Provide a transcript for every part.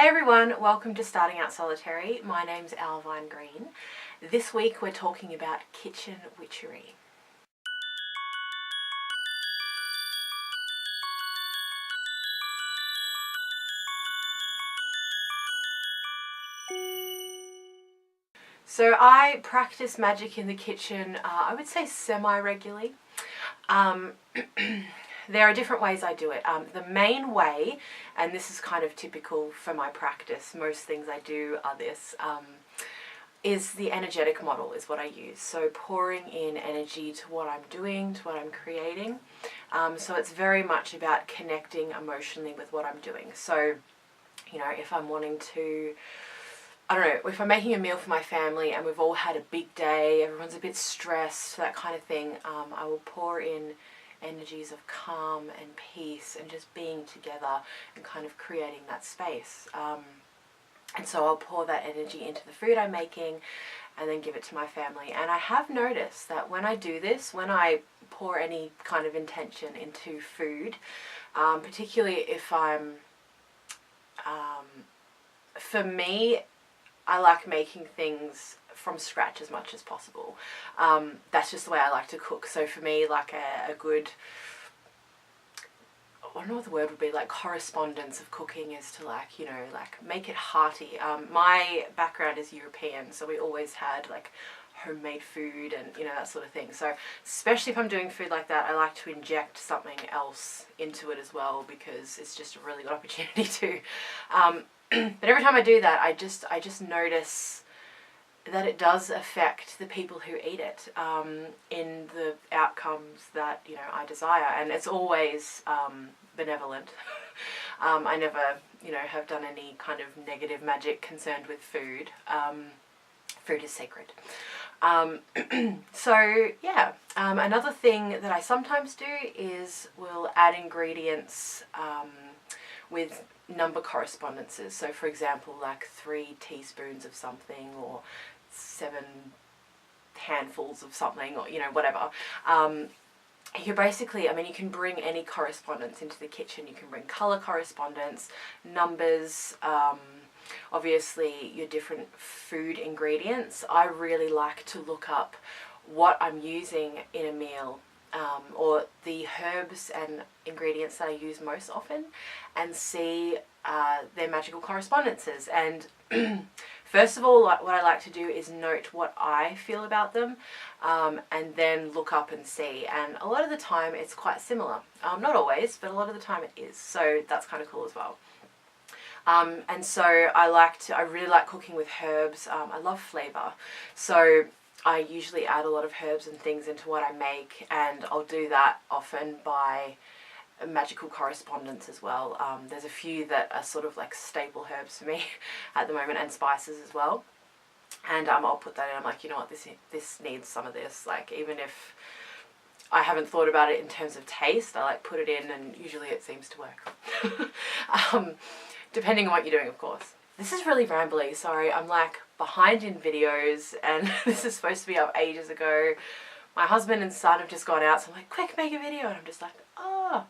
Hey everyone, welcome to Starting Out Solitary. My name's Owlvine Green. This week we're talking about kitchen witchery. So I practice magic in the kitchen, I would say semi-regularly. There are different ways I do it. The main way, and this is kind of typical for my practice, most things I do are this, is the energetic model is what I use. So pouring in energy to what I'm doing, to what I'm creating. So it's very much about connecting emotionally with what I'm doing. So, you know, if I'm wanting to, I don't know, if I'm making a meal for my family and we've all had a big day, everyone's a bit stressed, that kind of thing, I will pour in energies of calm and peace and just being together and kind of creating that space. And so I'll pour that energy into the food I'm making and then give it to my family. And I have noticed that when I do this, when I pour any kind of intention into food, particularly if I'm, for me, I like making things from scratch as much as possible. That's just the way I like to cook. So for me, like a good, I don't know what the word would be, like correspondence of cooking is to like, you know, like make it hearty. My background is European, so we always had like homemade food and, you know, that sort of thing. So especially if I'm doing food like that, I like to inject something else into it as well, because it's just a really good opportunity to. But every time I do that, I just notice that it does affect the people who eat it in the outcomes that, you know, I desire. And it's always benevolent. I never, you know, have done any kind of negative magic concerned with food. Food is sacred. So yeah, another thing that I sometimes do is we'll add ingredients with number correspondences. So for example, like 3 teaspoons of something or 7 handfuls of something, or, you know, whatever. You're basically, I mean, you can bring any correspondence into the kitchen. You can bring color correspondence, numbers, obviously your different food ingredients. I really like to look up what I'm using in a meal, or the herbs and ingredients that I use most often, and see their magical correspondences. And first of all, what I like to do is note what I feel about them, and then look up and see. And a lot of the time it's quite similar. Not always, but a lot of the time it is. So that's kind of cool as well. And so I really like cooking with herbs. I love flavor. So I usually add a lot of herbs and things into what I make, and I'll do that often by magical correspondence as well. There's a few that are sort of like staple herbs for me at the moment, and spices as well. And I'll put that in. I'm like, you know what, this needs some of this. Like, even if I haven't thought about it in terms of taste, I like put it in, and usually it seems to work. Depending on what you're doing, of course. This is really rambly, sorry, I'm like behind in videos, and this is supposed to be up ages ago. My husband and son have just gone out, so I'm like, quick, make a video, and I'm just like, oh.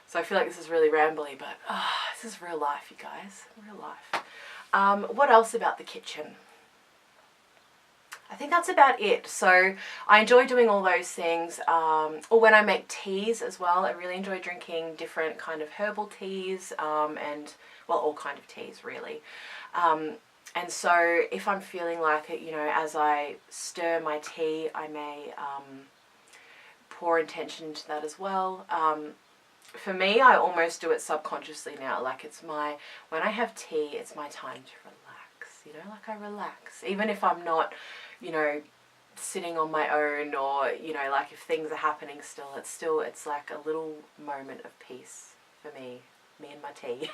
So I feel like this is really rambly, but this is real life, you guys, real life. What else about the kitchen? I think that's about it. So I enjoy doing all those things, or when I make teas as well. I really enjoy drinking different kind of herbal teas, and well, all kind of teas really. And so if I'm feeling like it, you know, as I stir my tea, I may pour intention into that as well. For me, I almost do it subconsciously now. Like, it's when I have tea, it's my time to relax, you know, like I relax. Even if I'm not, you know, sitting on my own, or, you know, like if things are happening still, it's like a little moment of peace for me and my tea.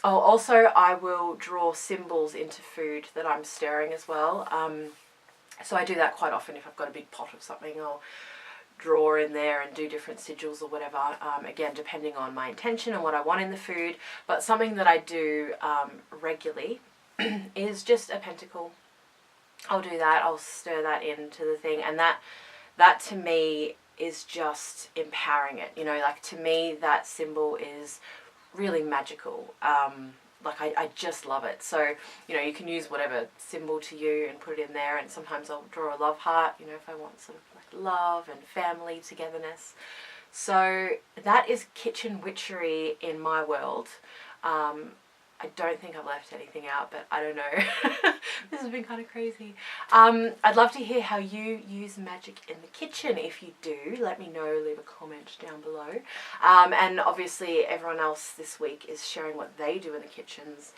Also, I will draw symbols into food that I'm stirring as well. So I do that quite often. If I've got a big pot of something, I'll draw in there and do different sigils or whatever, again depending on my intention and what I want in the food. But something that I do regularly is just a pentacle. I'll do that, I'll stir that into the thing, and that to me is just empowering it, you know, like to me that symbol is really magical. Like I just love it. So, you know, you can use whatever symbol to you and put it in there, and sometimes I'll draw a love heart, you know, if I want sort of like love and family togetherness. So that is Kitchen Witchery in my world. I don't think I've left anything out, but I don't know. This has been kind of crazy. I'd love to hear how you use magic in the kitchen. If you do, let me know, leave a comment down below. And obviously everyone else this week is sharing what they do in the kitchens,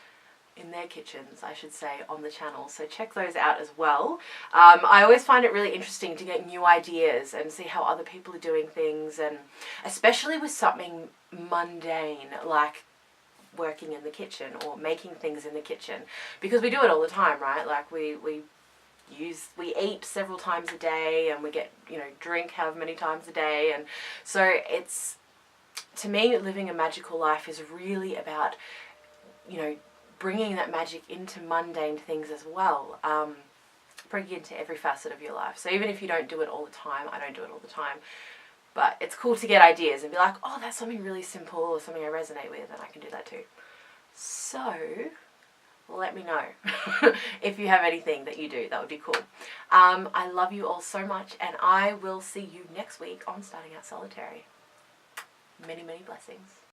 in their kitchens, I should say, on the channel. So check those out as well. I always find it really interesting to get new ideas and see how other people are doing things, and especially with something mundane like working in the kitchen or making things in the kitchen, because we do it all the time, right? Like we eat several times a day, and we get, you know, drink however many times a day, and so it's, to me, living a magical life is really about, you know, bringing that magic into mundane things as well, bringing it into every facet of your life. So even if you don't do it all the time, I don't do it all the time, but it's cool to get ideas and be like, oh, that's something really simple or something I resonate with, and I can do that too. So let me know if you have anything that you do. That would be cool. I love you all so much, and I will see you next week on Starting Out Solitary. Many, many blessings.